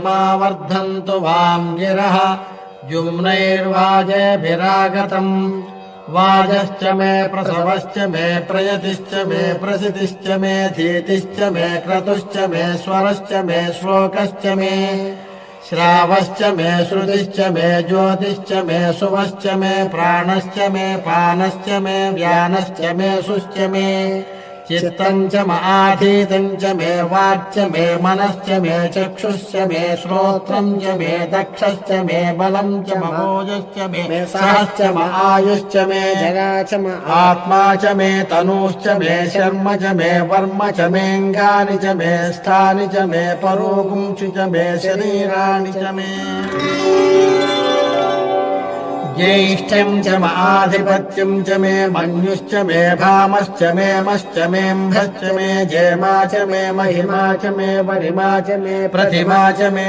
मा वर्धन्तु वां गिरः युम्नैर्वाजेभिरागतम् वाजश्च मे प्रसवश्च मे प्रयतिश्च मे प्रसितिश्च मे धीतिश्च मे क्रतुश्च मे स्वरश्च मे श्लोकश्च मे श्रावश्च मे श्रुतिश्च मे ज्योतिश्च मे सुवश्च मे प्राणश्च मे पानश्च मे व्यानश्च मे सुश्च मे चित्तम् च आधीतम् च मे वाक्च मे मनश्च मे चक्षुश्च मे श्रोत्रम् च मे दक्षश्च मे बलम् च ममोजश्च मे सहश्च म आयुश्च मे जरा च म आत्मा च मे तनूश्च मे शर्म च मे वर्म च मेऽङ्गानि च मे स्थानि च मे परोगुंषि च मे शरीराणि च मे ज्येष्ठ्यम् च आधिपत्यम् च मे मन्युश्च मे भामश्च मे मश्च मेऽम्भश्च मे जेमा च मे महिमा च मे वरिमा च मे प्रतिमा च मे